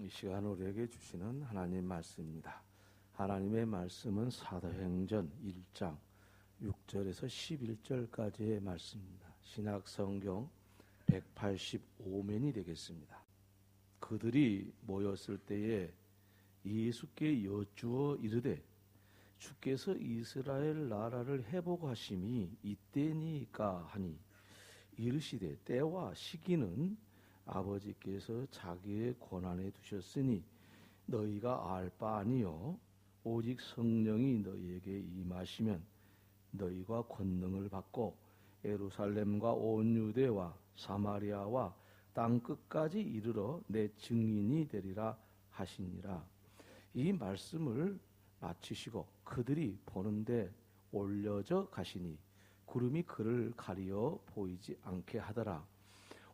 이 시간 우리에게 주시는 하나님 말씀입니다. 하나님의 말씀은 사도행전 1장 6절에서 11절까지의 말씀입니다. 신약성경 185면이 되겠습니다. 그들이 모였을 때에 예수께 여쭈어 이르되 주께서 이스라엘 나라를 회복하심이 이때니까 하니 이르시되 때와 시기는 아버지께서 자기의 권한에 두셨으니 너희가 알 바 아니요 오직 성령이 너희에게 임하시면 너희가 권능을 받고 예루살렘과 온 유대와 사마리아와 땅 끝까지 이르러 내 증인이 되리라 하시니라. 이 말씀을 마치시고 그들이 보는데 올려져 가시니 구름이 그를 가리어 보이지 않게 하더라.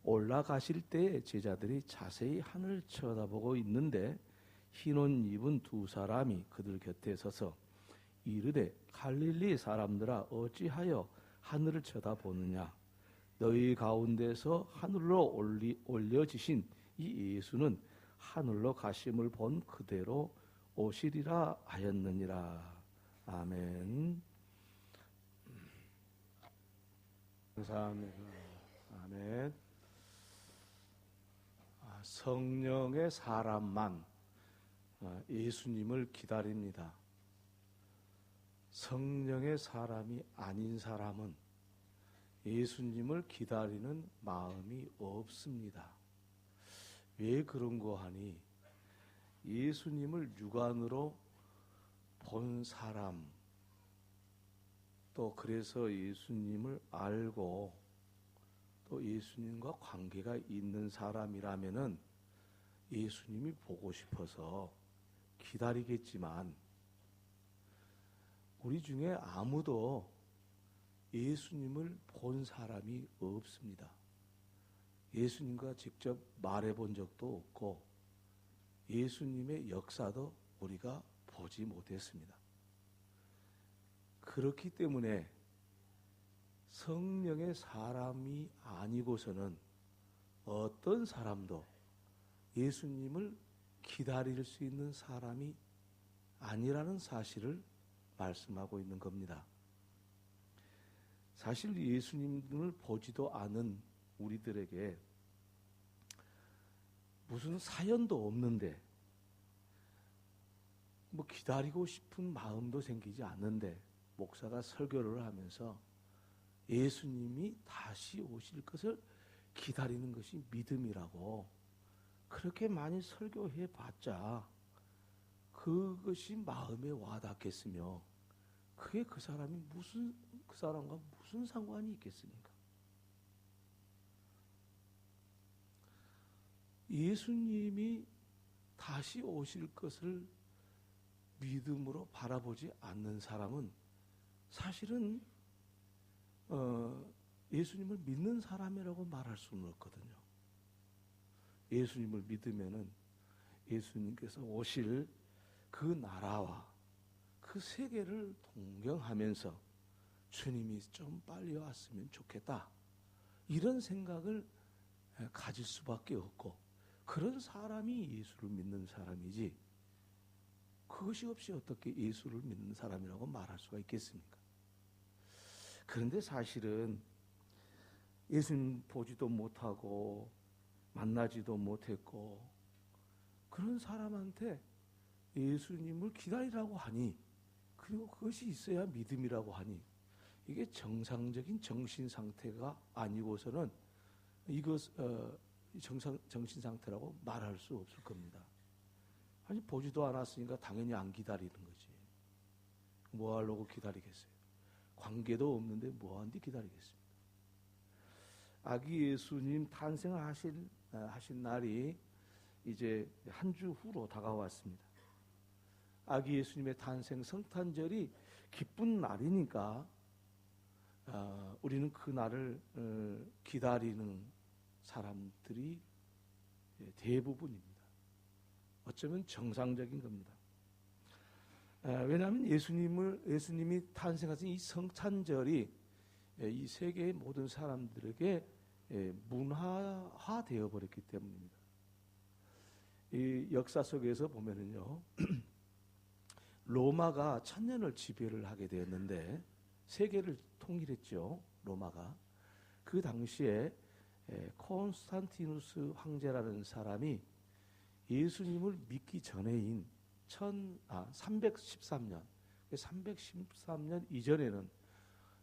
올라가실 때 제자들이 자세히 하늘을 쳐다보고 있는데 흰 옷 입은 두 사람이 그들 곁에 서서 이르되 갈릴리 사람들아 어찌하여 하늘을 쳐다보느냐. 너희 가운데서 하늘로 올려지신 이 예수는 하늘로 가심을 본 그대로 오시리라 하였느니라. 아멘. 감사합니다. 아멘. 성령의 사람만 예수님을 기다립니다. 성령의 사람이 아닌 사람은 예수님을 기다리는 마음이 없습니다. 왜 그런 거 하니 예수님을 육안으로 본 사람, 또 그래서 예수님을 알고 또 예수님과 관계가 있는 사람이라면은 예수님이 보고 싶어서 기다리겠지만 우리 중에 아무도 예수님을 본 사람이 없습니다. 예수님과 직접 말해본 적도 없고 예수님의 역사도 우리가 보지 못했습니다. 그렇기 때문에 성령의 사람이 아니고서는 어떤 사람도 예수님을 기다릴 수 있는 사람이 아니라는 사실을 말씀하고 있는 겁니다. 사실 예수님을 보지도 않은 우리들에게 무슨 사연도 없는데 뭐 기다리고 싶은 마음도 생기지 않는데 목사가 설교를 하면서 예수님이 다시 오실 것을 기다리는 것이 믿음이라고 그렇게 많이 설교해 봤자 그것이 마음에 와닿겠으며 그게 그 사람과 무슨 상관이 있겠습니까? 예수님이 다시 오실 것을 믿음으로 바라보지 않는 사람은 사실은 예수님을 믿는 사람이라고 말할 수는 없거든요. 예수님을 믿으면은 예수님께서 오실 그 나라와 그 세계를 동경하면서 주님이 좀 빨리 왔으면 좋겠다. 이런 생각을 가질 수밖에 없고 그런 사람이 예수를 믿는 사람이지 그것이 없이 어떻게 예수를 믿는 사람이라고 말할 수가 있겠습니까? 그런데 사실은 예수님 보지도 못하고 만나지도 못했고 그런 사람한테 예수님을 기다리라고 하니 그리고 그것이 있어야 믿음이라고 하니 이게 정상적인 정신 상태가 아니고서는 정신 상태라고 말할 수 없을 겁니다. 아니 보지도 않았으니까 당연히 안 기다리는 거지. 뭐 하려고 기다리겠어요? 관계도 없는데 뭐 하는데 기다리겠습니까? 아기 예수님 탄생하신 날이 이제 한 주 후로 다가왔습니다. 아기 예수님의 탄생 성탄절이 기쁜 날이니까 우리는 그 날을 기다리는 사람들이 대부분입니다. 어쩌면 정상적인 겁니다. 왜냐하면 예수님이 탄생하신 이 성탄절이 이 세계의 모든 사람들에게 문화화되어 버렸기 때문입니다. 이 역사 속에서 보면은요, 로마가 천년을 지배를 하게 되었는데 세계를 통일했죠. 로마가 그 당시에 콘스탄티누스 황제라는 사람이 예수님을 믿기 전에인 313년 이전에는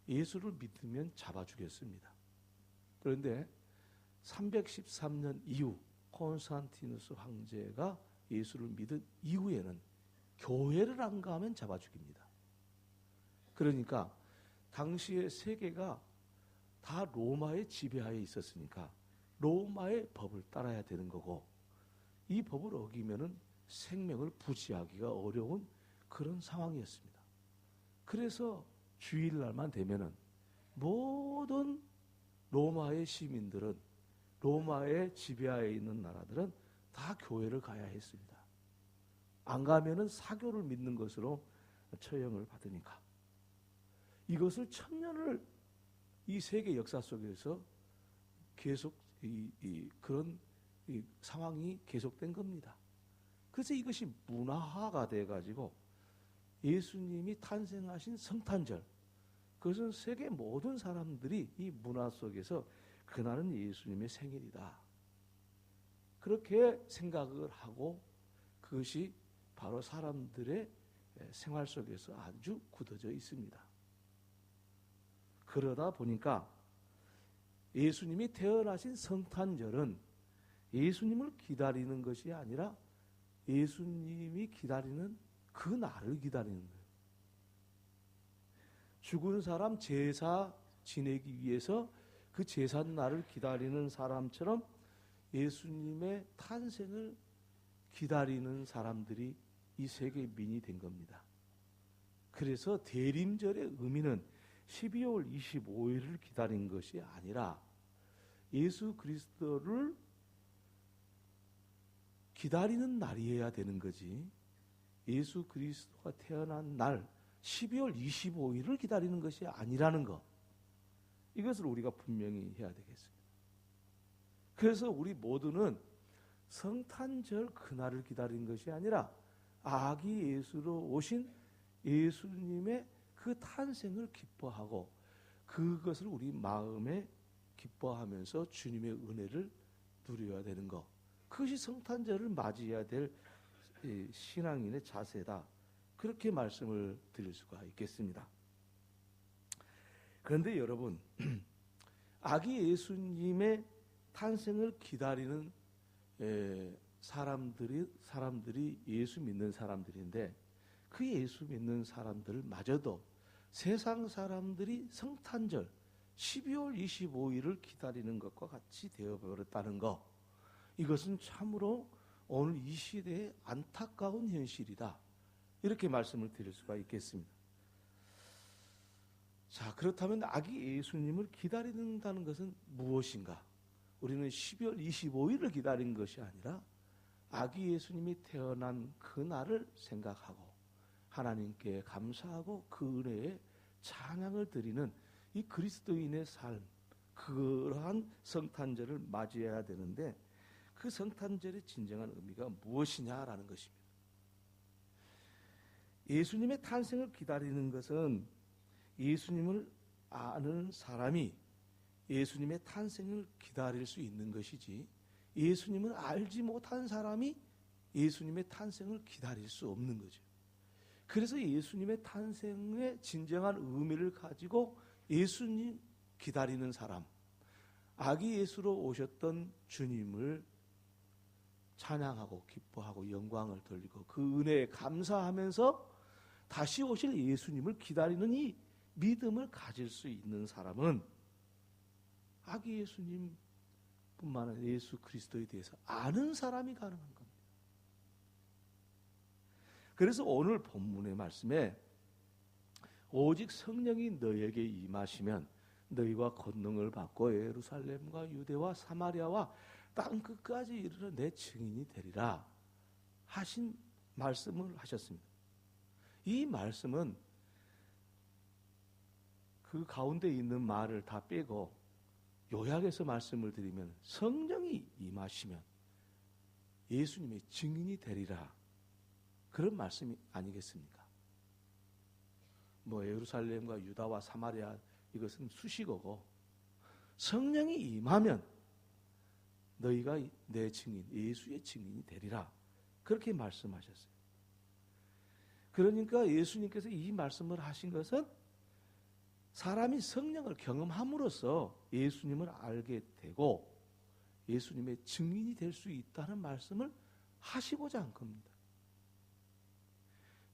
예수를 믿으면 잡아 죽였습니다. 그런데 313년 이후 콘스탄티누스 황제가 예수를 믿은 이후에는 교회를 안 가면 잡아 죽입니다. 그러니까 당시의 세계가 다 로마의 지배하에 있었으니까 로마의 법을 따라야 되는 거고, 이 법을 어기면은 생명을 부지하기가 어려운 그런 상황이었습니다. 그래서 주일날만 되면은 모든 로마의 시민들은, 로마의 지배하에 있는 나라들은 다 교회를 가야 했습니다. 안 가면은 사교를 믿는 것으로 처형을 받으니까. 이것을 천년을 이 세계 역사 속에서 계속 그런 상황이 계속된 겁니다. 그래서 이것이 문화화가 돼가지고 예수님이 탄생하신 성탄절, 그것은 세계 모든 사람들이 이 문화 속에서 그날은 예수님의 생일이다, 그렇게 생각을 하고 그것이 바로 사람들의 생활 속에서 아주 굳어져 있습니다. 그러다 보니까 예수님이 태어나신 성탄절은 예수님을 기다리는 것이 아니라 예수님이 기다리는 그 날을 기다리는 거예요. 죽은 사람 제사 지내기 위해서 그 제사 날을 기다리는 사람처럼 예수님의 탄생을 기다리는 사람들이 이 세계민이 된 겁니다. 그래서 대림절의 의미는 12월 25일을 기다린 것이 아니라 예수 그리스도를 기다리는 날이어야 되는 거지, 예수 그리스도가 태어난 날 12월 25일을 기다리는 것이 아니라는 것, 이것을 우리가 분명히 해야 되겠습니다. 그래서 우리 모두는 성탄절 그날을 기다린 것이 아니라 아기 예수로 오신 예수님의 그 탄생을 기뻐하고 그것을 우리 마음에 기뻐하면서 주님의 은혜를 누려야 되는 것, 그것이 성탄절을 맞이해야 될 신앙인의 자세다, 그렇게 말씀을 드릴 수가 있겠습니다. 그런데 여러분, 아기 예수님의 탄생을 기다리는 사람들이 예수 믿는 사람들인데, 그 예수 믿는 사람들마저도 세상 사람들이 성탄절 12월 25일을 기다리는 것과 같이 되어버렸다는 것, 이것은 참으로 오늘 이 시대의 안타까운 현실이다, 이렇게 말씀을 드릴 수가 있겠습니다. 자, 그렇다면 아기 예수님을 기다린다는 것은 무엇인가? 우리는 12월 25일을 기다린 것이 아니라 아기 예수님이 태어난 그날을 생각하고 하나님께 감사하고 그 은혜에 찬양을 드리는 이 그리스도인의 삶, 그러한 성탄절을 맞이해야 되는데, 그 성탄절의 진정한 의미가 무엇이냐라는 것입니다. 예수님의 탄생을 기다리는 것은 예수님을 아는 사람이 예수님의 탄생을 기다릴 수 있는 것이지, 예수님을 알지 못한 사람이 예수님의 탄생을 기다릴 수 없는 거죠. 그래서 예수님의 탄생의 진정한 의미를 가지고 예수님 기다리는 사람, 아기 예수로 오셨던 주님을 찬양하고 기뻐하고 영광을 돌리고 그 은혜에 감사하면서 다시 오실 예수님을 기다리는 이 믿음을 가질 수 있는 사람은 아기 예수님뿐만 아니라 예수 그리스도에 대해서 아는 사람이 가능한 겁니다. 그래서 오늘 본문의 말씀에 오직 성령이 너에게 임하시면 너희가 권능을 받고 예루살렘과 유대와 사마리아와 땅 끝까지 이르러 내 증인이 되리라 하신 말씀을 하셨습니다. 이 말씀은 그 가운데 있는 말을 다 빼고 요약해서 말씀을 드리면, 성령이 임하시면 예수님의 증인이 되리라. 그런 말씀이 아니겠습니까? 뭐 예루살렘과 유다와 사마리아 이것은 수식어고, 성령이 임하면 너희가 내 증인, 예수의 증인이 되리라. 그렇게 말씀하셨어요. 그러니까 예수님께서 이 말씀을 하신 것은 사람이 성령을 경험함으로써 예수님을 알게 되고 예수님의 증인이 될 수 있다는 말씀을 하시고자 한 겁니다.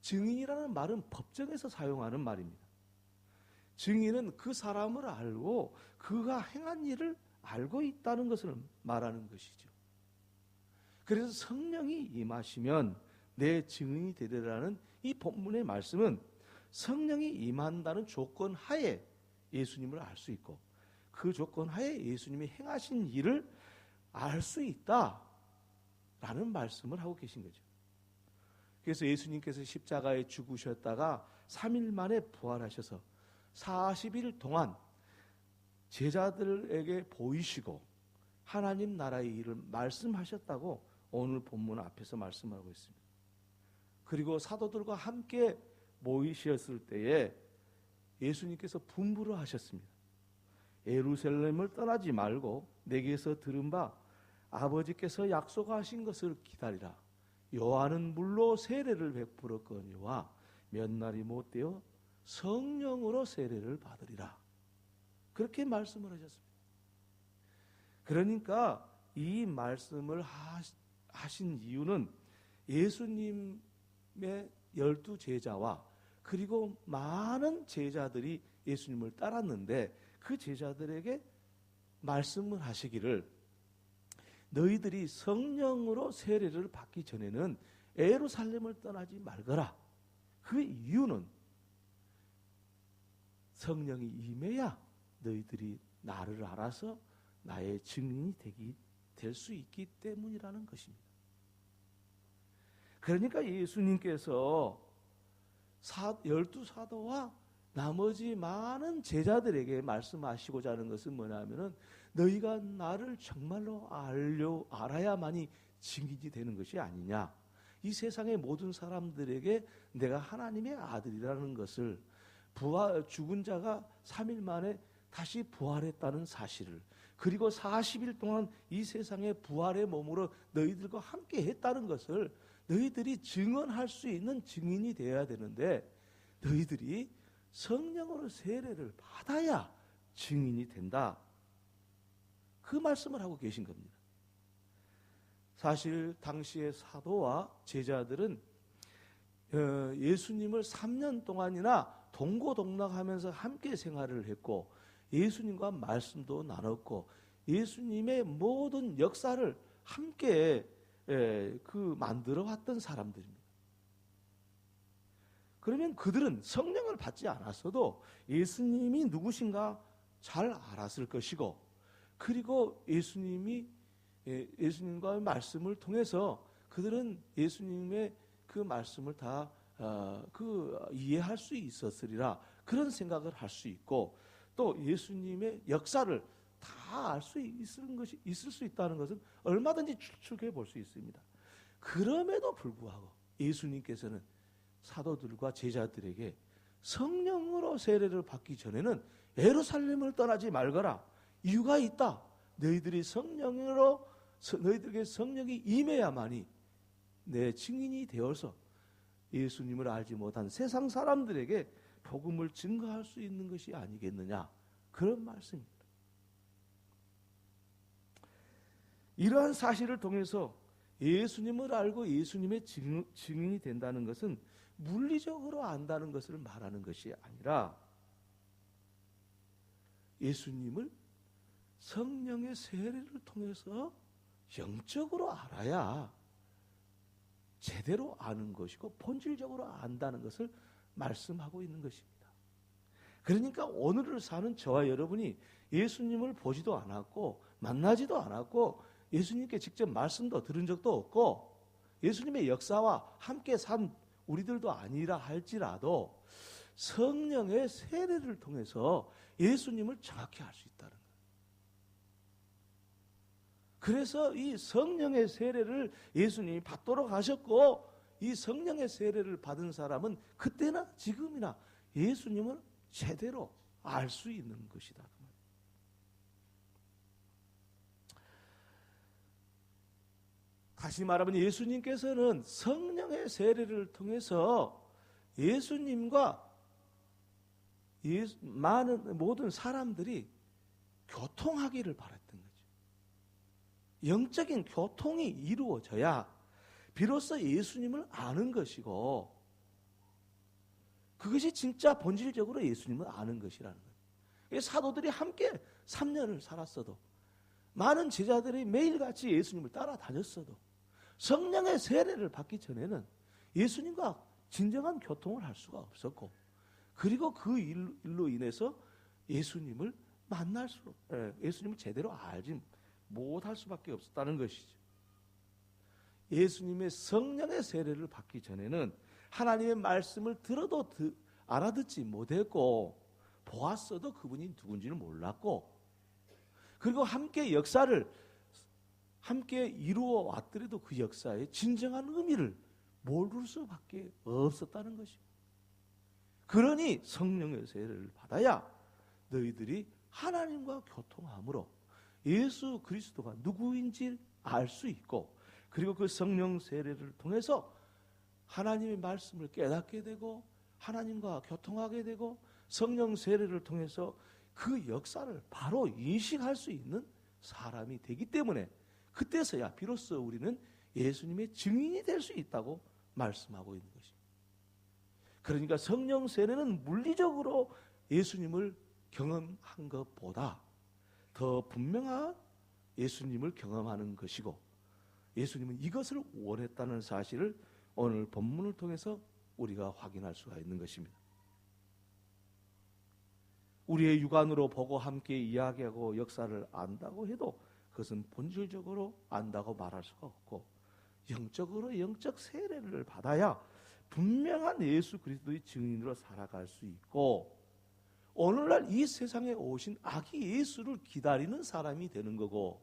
증인이라는 말은 법정에서 사용하는 말입니다. 증인은 그 사람을 알고 그가 행한 일을 알고 있다는 것을 말하는 것이죠. 그래서 성령이 임하시면 내 증인이 되리라는 이 본문의 말씀은 성령이 임한다는 조건 하에 예수님을 알 수 있고 그 조건 하에 예수님이 행하신 일을 알 수 있다라는 말씀을 하고 계신 거죠. 그래서 예수님께서 십자가에 죽으셨다가 3일 만에 부활하셔서 40일 동안 제자들에게 보이시고 하나님 나라의 일을 말씀하셨다고 오늘 본문 앞에서 말씀하고 있습니다. 그리고 사도들과 함께 모이셨을 때에 예수님께서 분부를 하셨습니다. 예루살렘을 떠나지 말고 내게서 들은 바 아버지께서 약속하신 것을 기다리라. 요한은 물로 세례를 베풀었거니와 몇 날이 못되어 성령으로 세례를 받으리라. 그렇게 말씀을 하셨습니다. 그러니까 이 말씀을 하신 이유는 예수님의 12 제자와 그리고 많은 제자들이 예수님을 따랐는데 그 제자들에게 말씀을 하시기를 너희들이 성령으로 세례를 받기 전에는 예루살렘을 떠나지 말거라. 그 이유는 성령이 임해야 너희들이 나를 알아서 나의 증인이 될 수 있기 때문이라는 것입니다. 그러니까 예수님께서 12 사도와 나머지 많은 제자들에게 말씀하시고자 하는 것은 뭐냐면은 너희가 나를 정말로 알아야만이 증인이 되는 것이 아니냐. 이 세상의 모든 사람들에게 내가 하나님의 아들이라는 것을 죽은 자가 3일 만에 다시 부활했다는 사실을 그리고 40일 동안 이 세상의 부활의 몸으로 너희들과 함께 했다는 것을 너희들이 증언할 수 있는 증인이 되어야 되는데 너희들이 성령으로 세례를 받아야 증인이 된다. 그 말씀을 하고 계신 겁니다. 사실 당시의 사도와 제자들은 예수님을 3년 동안이나 동고동락하면서 함께 생활을 했고 예수님과 말씀도 나눴고 예수님의 모든 역사를 함께 만들어 왔던 사람들입니다. 그러면 그들은 성령을 받지 않았어도 예수님이 누구신가 잘 알았을 것이고 그리고 예수님과의 말씀을 통해서 그들은 예수님의 그 말씀을 다 이해할 수 있었으리라 그런 생각을 할 수 있고 또 예수님의 역사를 다 알 수 있을 수 있다는 것은 얼마든지 추측해 볼 수 있습니다. 그럼에도 불구하고 예수님께서는 사도들과 제자들에게 성령으로 세례를 받기 전에는 예루살렘을 떠나지 말거라. 이유가 있다. 너희들에게 성령이 임해야만이 내 증인이 되어서 예수님을 알지 못한 세상 사람들에게 복음을 증거할 수 있는 것이 아니겠느냐. 그런 말씀입니다. 이러한 사실을 통해서 예수님을 알고 예수님의 증인이 된다는 것은 물리적으로 안다는 것을 말하는 것이 아니라 예수님을 성령의 세례를 통해서 영적으로 알아야 제대로 아는 것이고 본질적으로 안다는 것을 말씀하고 있는 것입니다. 그러니까 오늘을 사는 저와 여러분이 예수님을 보지도 않았고 만나지도 않았고 예수님께 직접 말씀도 들은 적도 없고 예수님의 역사와 함께 산 우리들도 아니라 할지라도 성령의 세례를 통해서 예수님을 정확히 알 수 있다는 거예요. 그래서 이 성령의 세례를 예수님이 받도록 하셨고, 이 성령의 세례를 받은 사람은 그때나 지금이나 예수님을 제대로 알 수 있는 것이다. 다시 말하면 예수님께서는 성령의 세례를 통해서 예수님과 모든 사람들이 교통하기를 바랐던 거죠. 영적인 교통이 이루어져야 비로소 예수님을 아는 것이고, 그것이 진짜 본질적으로 예수님을 아는 것이라는 거예요. 사도들이 함께 3년을 살았어도, 많은 제자들이 매일같이 예수님을 따라다녔어도 성령의 세례를 받기 전에는 예수님과 진정한 교통을 할 수가 없었고, 그리고 그 일로 인해서 예수님을 예수님을 제대로 알지 못할 수밖에 없었다는 것이죠. 예수님의 성령의 세례를 받기 전에는 하나님의 말씀을 들어도 알아듣지 못했고, 보았어도 그분이 누군지는 몰랐고, 그리고 함께 역사를 함께 이루어 왔더라도 그 역사의 진정한 의미를 모를 수밖에 없었다는 것이죠. 그러니 성령의 세례를 받아야 너희들이 하나님과 교통함으로 예수 그리스도가 누구인지 알 수 있고, 그리고 그 성령 세례를 통해서 하나님의 말씀을 깨닫게 되고 하나님과 교통하게 되고, 성령 세례를 통해서 그 역사를 바로 인식할 수 있는 사람이 되기 때문에 그때서야 비로소 우리는 예수님의 증인이 될 수 있다고 말씀하고 있는 것입니다. 그러니까 성령 세례는 물리적으로 예수님을 경험한 것보다 더 분명한 예수님을 경험하는 것이고, 예수님은 이것을 원했다는 사실을 오늘 본문을 통해서 우리가 확인할 수가 있는 것입니다. 우리의 육안으로 보고 함께 이야기하고 역사를 안다고 해도 그것은 본질적으로 안다고 말할 수가 없고, 영적으로 영적 세례를 받아야 분명한 예수 그리스도의 증인으로 살아갈 수 있고, 오늘날 이 세상에 오신 아기 예수를 기다리는 사람이 되는 거고,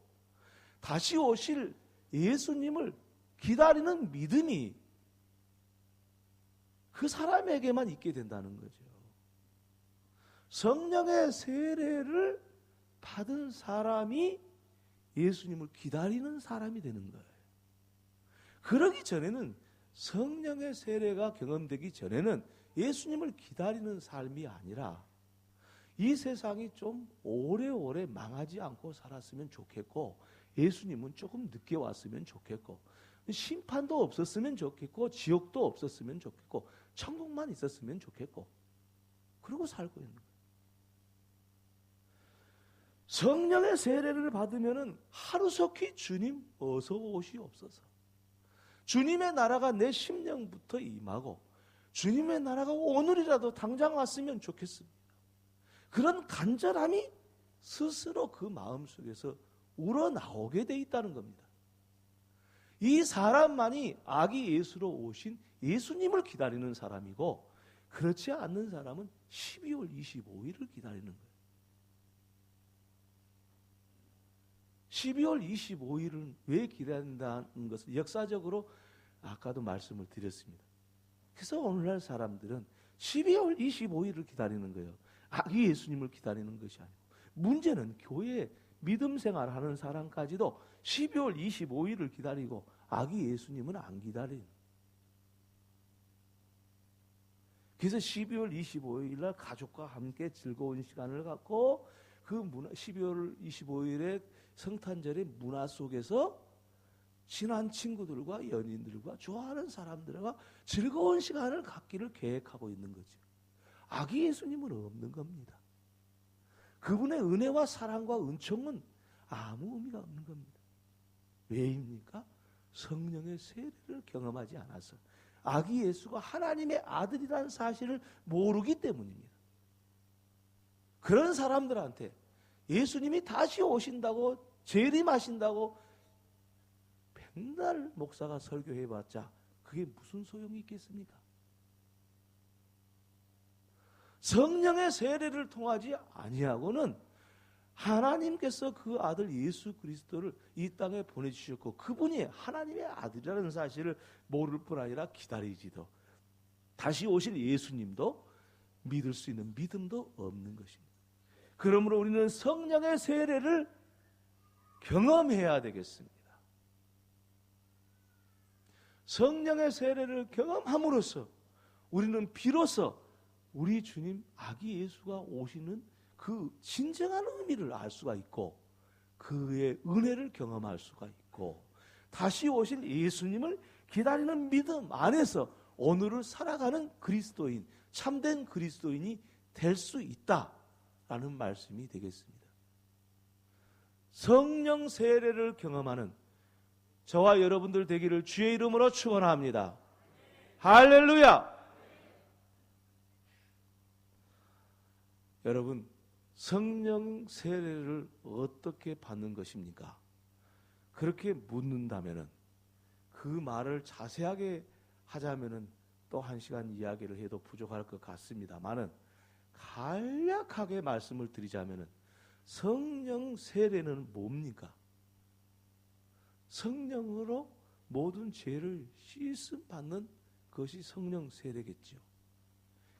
다시 오실 예수님을 기다리는 믿음이 그 사람에게만 있게 된다는 거죠. 성령의 세례를 받은 사람이 예수님을 기다리는 사람이 되는 거예요. 그러기 전에는, 성령의 세례가 경험되기 전에는 예수님을 기다리는 삶이 아니라 이 세상이 좀 오래오래 망하지 않고 살았으면 좋겠고, 예수님은 조금 늦게 왔으면 좋겠고, 심판도 없었으면 좋겠고, 지옥도 없었으면 좋겠고, 천국만 있었으면 좋겠고, 그러고 살고 있는 거예요. 성령의 세례를 받으면은 하루속히 주님 어서 오시옵소서, 주님의 나라가 내 심령부터 임하고 주님의 나라가 오늘이라도 당장 왔으면 좋겠습니다. 그런 간절함이 스스로 그 마음속에서 우러나오게 돼 있다는 겁니다. 이 사람만이 아기 예수로 오신 예수님을 기다리는 사람이고, 그렇지 않는 사람은 12월 25일을 기다리는 거예요. 12월 25일은 왜 기다린다는 것은 역사적으로 아까도 말씀을 드렸습니다. 그래서 오늘날 사람들은 12월 25일을 기다리는 거예요. 아기 예수님을 기다리는 것이 아니고, 문제는 교회에 믿음 생활하는 사람까지도 12월 25일을 기다리고 아기 예수님은 안 기다리는. 그래서 12월 25일 날 가족과 함께 즐거운 시간을 갖고, 그 12월 25일의 성탄절의 문화 속에서 친한 친구들과 연인들과 좋아하는 사람들과 즐거운 시간을 갖기를 계획하고 있는 거죠. 아기 예수님은 없는 겁니다. 그분의 은혜와 사랑과 은총은 아무 의미가 없는 겁니다. 왜입니까? 성령의 세례를 경험하지 않아서, 아기 예수가 하나님의 아들이라는 사실을 모르기 때문입니다. 그런 사람들한테 예수님이 다시 오신다고, 재림하신다고 맨날 목사가 설교해봤자 그게 무슨 소용이 있겠습니까? 성령의 세례를 통하지 아니하고는 하나님께서 그 아들 예수 그리스도를 이 땅에 보내주셨고 그분이 하나님의 아들이라는 사실을 모를 뿐 아니라 기다리지도 다시 오실 예수님도 믿을 수 있는 믿음도 없는 것입니다. 그러므로 우리는 성령의 세례를 경험해야 되겠습니다. 성령의 세례를 경험함으로써 우리는 비로소 우리 주님 아기 예수가 오시는 그 진정한 의미를 알 수가 있고 그의 은혜를 경험할 수가 있고 다시 오실 예수님을 기다리는 믿음 안에서 오늘을 살아가는 그리스도인, 참된 그리스도인이 될 수 있다라는 말씀이 되겠습니다. 성령 세례를 경험하는 저와 여러분들 되기를 주의 이름으로 축원합니다. 할렐루야! 여러분, 성령 세례를 어떻게 받는 것입니까? 그렇게 묻는다면은 그 말을 자세하게 하자면은 또 한 시간 이야기를 해도 부족할 것 같습니다만은 간략하게 말씀을 드리자면은 성령 세례는 뭡니까? 성령으로 모든 죄를 씻음 받는 것이 성령 세례겠죠.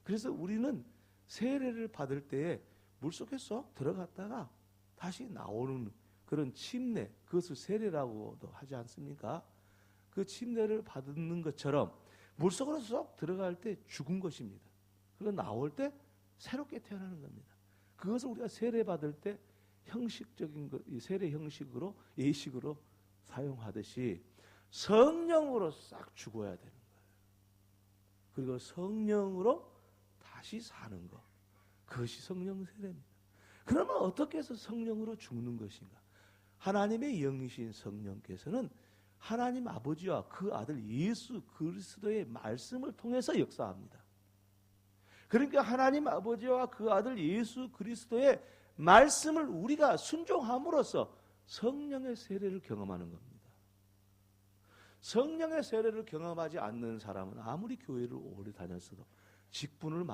그래서 우리는 세례를 받을 때에 물속에 쏙 들어갔다가 다시 나오는 그런 침례, 그것을 세례라고도 하지 않습니까? 그 침례를 받는 것처럼 물속으로 쏙 들어갈 때 죽은 것입니다. 그리고 나올 때 새롭게 태어나는 겁니다. 그것을 우리가 세례 받을 때 형식적인 것, 세례 형식으로 예식으로 사용하듯이 성령으로 싹 죽어야 되는 거예요. 그리고 성령으로 다시 사는 것, 그것이 성령 세례입니다. 그러면 어떻게 해서 성령으로 죽는 것인가? 하나님의 영이신 성령께서는 하나님 아버지와 그 아들 예수 그리스도의 말씀을 통해서 역사합니다. 그러니까 하나님 아버지와 그 아들 예수 그리스도의 말씀을 우리가 순종함으로써 성령의 세례를 경험하는 겁니다. 성령의 세례를 경험하지 않는 사람은 아무리 교회를 오래 다녔어도 직분을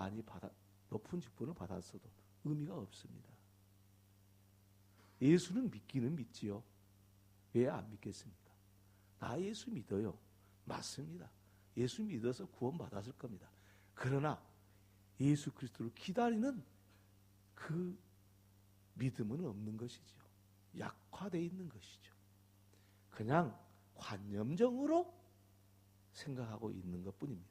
높은 직분을 받았어도 의미가 없습니다. 예수는 믿기는 믿지요. 왜 안 믿겠습니까? 나 예수 믿어요. 맞습니다. 예수 믿어서 구원받았을 겁니다. 그러나 예수 그리스도를 기다리는 그 믿음은 없는 것이죠. 약화되어 있는 것이죠. 그냥 관념적으로 생각하고 있는 것뿐입니다.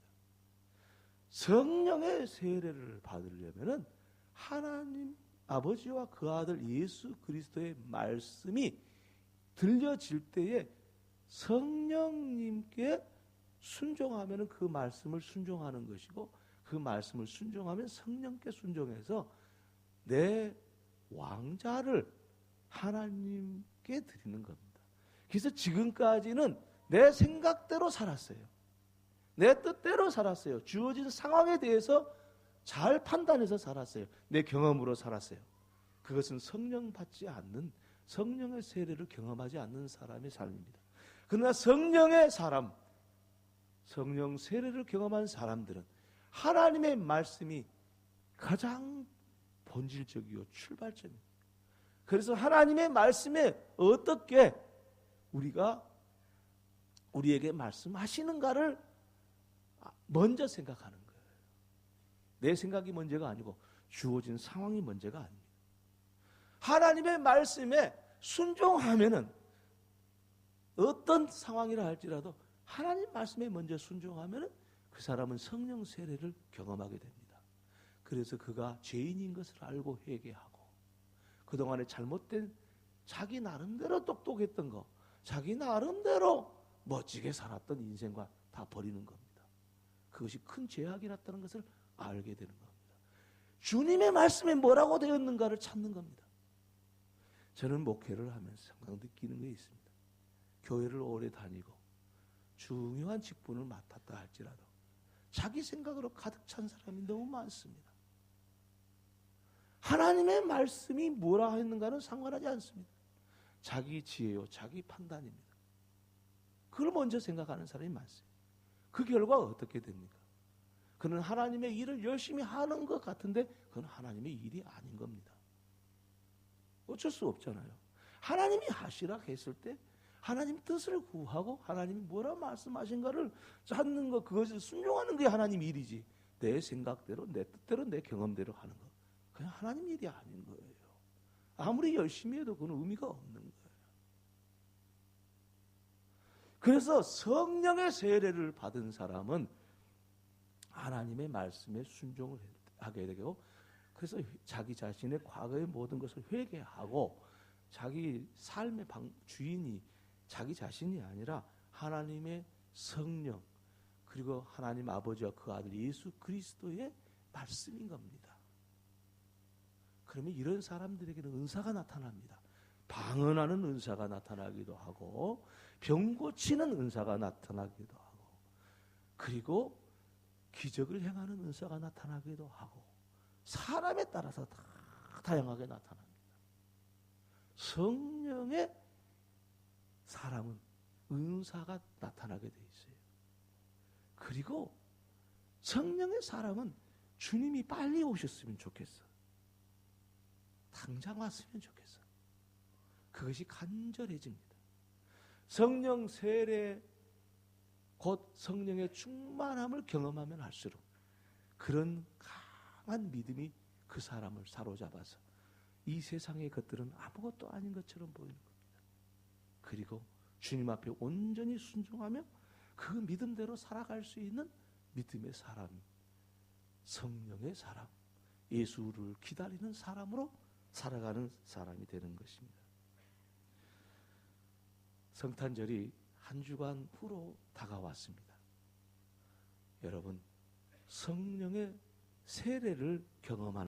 성령의 세례를 받으려면 하나님 아버지와 그 아들 예수 그리스도의 말씀이 들려질 때에 성령님께 순종하면 그 말씀을 순종하는 것이고 그 말씀을 순종하면 성령께 순종해서 내 왕자를 하나님께 드리는 겁니다. 그래서 지금까지는 내 생각대로 살았어요. 내 뜻대로 살았어요. 주어진 상황에 대해서 잘 판단해서 살았어요. 내 경험으로 살았어요. 그것은 성령 받지 않는, 성령의 세례를 경험하지 않는 사람의 삶입니다. 그러나 성령의 사람, 성령 세례를 경험한 사람들은 하나님의 말씀이 가장 본질적이고 출발점입니다. 그래서 하나님의 말씀에 어떻게 우리에게 말씀하시는가를 먼저 생각하는 거예요. 내 생각이 먼저가 아니고 주어진 상황이 먼저가 아닙니다. 하나님의 말씀에 순종하면은 어떤 상황이라 할지라도 하나님 말씀에 먼저 순종하면은 그 사람은 성령 세례를 경험하게 됩니다. 그래서 그가 죄인인 것을 알고 회개하고 그동안에 잘못된 자기 나름대로 똑똑했던 거, 자기 나름대로 멋지게 살았던 인생과 다 버리는 겁니다. 그것이 큰 죄악이 났다는 것을 알게 되는 겁니다. 주님의 말씀에 뭐라고 되었는가를 찾는 겁니다. 저는 목회를 하면서 항상 느끼는 게 있습니다. 교회를 오래 다니고 중요한 직분을 맡았다 할지라도 자기 생각으로 가득 찬 사람이 너무 많습니다. 하나님의 말씀이 뭐라 했는가는 상관하지 않습니다. 자기 지혜요, 자기 판단입니다. 그걸 먼저 생각하는 사람이 많습니다. 그 결과 어떻게 됩니까? 그는 하나님의 일을 열심히 하는 것 같은데 그건 하나님의 일이 아닌 겁니다. 어쩔 수 없잖아요. 하나님이 하시라 했을 때 하나님 뜻을 구하고 하나님이 뭐라 말씀하신가를 찾는 것, 그것을 순종하는 게 하나님 일이지, 내 생각대로 내 뜻대로 내 경험대로 하는 거 그냥 하나님 일이 아닌 거예요. 아무리 열심히 해도 그건 의미가 없는 거예요. 그래서 성령의 세례를 받은 사람은 하나님의 말씀에 순종을 하게 되고, 그래서 자기 자신의 과거의 모든 것을 회개하고 자기 삶의 주인이 자기 자신이 아니라 하나님의 성령, 그리고 하나님 아버지와 그 아들 예수 그리스도의 말씀인 겁니다. 그러면 이런 사람들에게는 은사가 나타납니다. 방언하는 은사가 나타나기도 하고, 병 고치는 은사가 나타나기도 하고, 그리고 기적을 행하는 은사가 나타나기도 하고, 사람에 따라서 다 다양하게 나타납니다. 성령의 사람은 은사가 나타나게 돼 있어요. 그리고 성령의 사람은 주님이 빨리 오셨으면 좋겠어. 당장 왔으면 좋겠어. 그것이 간절해집니다. 성령 세례, 곧 성령의 충만함을 경험하면 할수록 그런 강한 믿음이 그 사람을 사로잡아서 이 세상의 것들은 아무것도 아닌 것처럼 보이는 겁니다. 그리고 주님 앞에 온전히 순종하며 그 믿음대로 살아갈 수 있는 믿음의 사람, 성령의 사람, 예수를 기다리는 사람으로 살아가는 사람이 되는 것입니다. 성탄절이 한 주간 후로 다가왔습니다. 여러분, 성령의 세례를 경험하는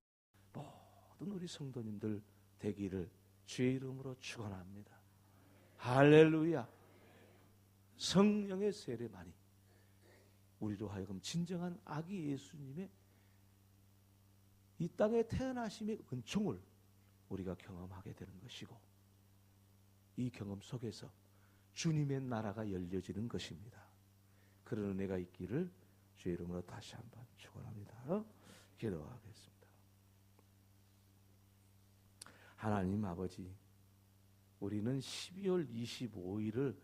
모든 우리 성도님들 되기를 주의 이름으로 축원합니다. 할렐루야. 성령의 세례만이 우리로 하여금 진정한 아기 예수님의 이 땅에 태어나심의 은총을 우리가 경험하게 되는 것이고, 이 경험 속에서 주님의 나라가 열려지는 것입니다. 그런 은혜가 있기를 주의 이름으로 다시 한번 축원합니다. 기도하겠습니다. 하나님 아버지, 우리는 12월 25일을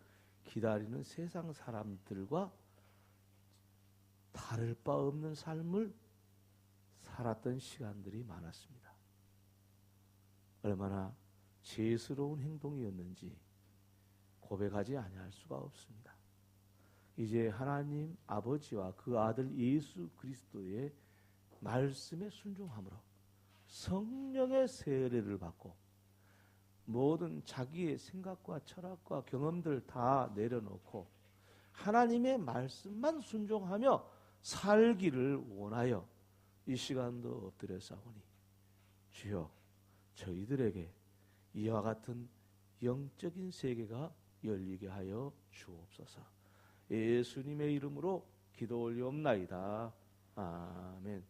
기다리는 세상 사람들과 다를 바 없는 삶을 살았던 시간들이 많았습니다. 얼마나 죄스러운 행동이었는지 고백하지 아니할 수가 없습니다. 이제 하나님 아버지와 그 아들 예수 그리스도의 말씀에 순종함으로 성령의 세례를 받고 모든 자기의 생각과 철학과 경험들 다 내려놓고 하나님의 말씀만 순종하며 살기를 원하여 이 시간도 엎드려 싸우니, 주여 저희들에게 이와 같은 영적인 세계가 열리게 하여 주옵소서. 예수님의 이름으로 기도 올리옵나이다. 아멘.